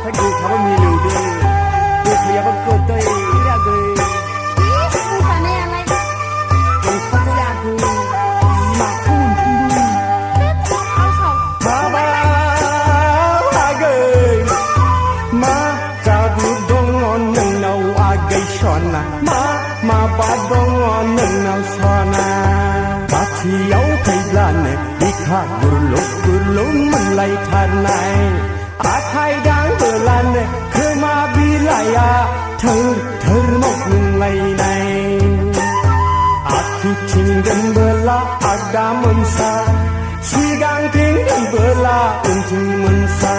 ถ้าเกิดเขาไม่มีlưuด้วยเกิดเรียบเกิดตัวเองเรียกเลยกูฝันในอะไรเป็นข้าวยาคือหมากคุ้นทุ่งดุยเอาสองมาบ้าอาเกยมาจะดูดงอนหนึ่งเอาอาเกยชอนนะมาบ้าดงอนหนึ่งเอาชอนนะบัดที่เอาไทยล้านเนี่ยอีกข้ากุลุมันไหลทันไหนอาไทยดังเบลันเนี่ยเคยมาบีไลอาเธอหมกไหลในอาทิตย์ทิ้งกันเบลาอาดามันซาชีกังทิ้งกันเบลาอุ่นทิ้งมันซา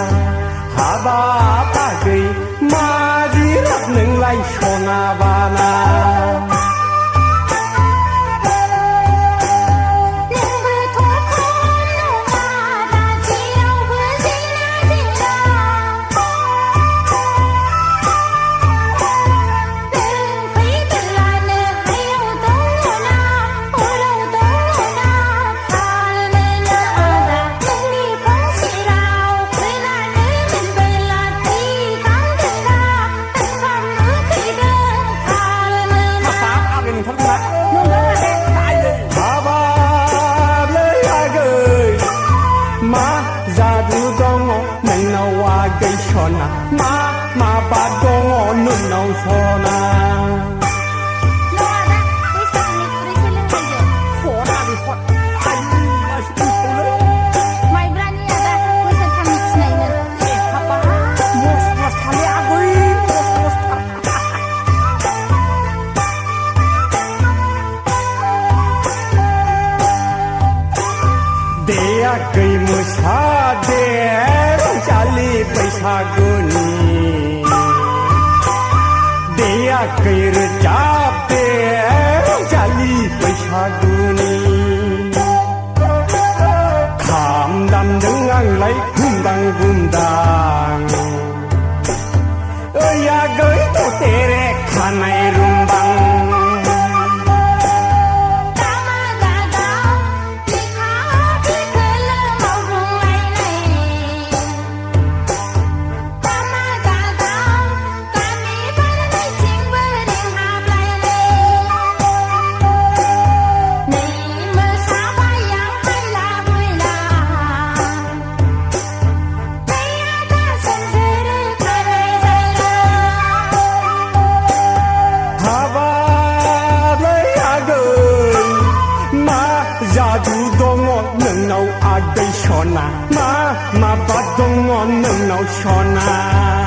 หาบาตาเกยมาจีรักหนึ่งไหลชนาบานามาบาดงอนนุ่นเอาชนะเดียกยมุชาเดียจัลลีไปชากุนีเดียกยรจับเดียจัลลีไปชากุนีขามดำดึงอังไหลกุมดังอยากเกยตัวเตเรข้าในรุมบังดูดงอนหนึ่งเอาอาเกยชอนามาบาดงอนหนึ่งเอาชอนา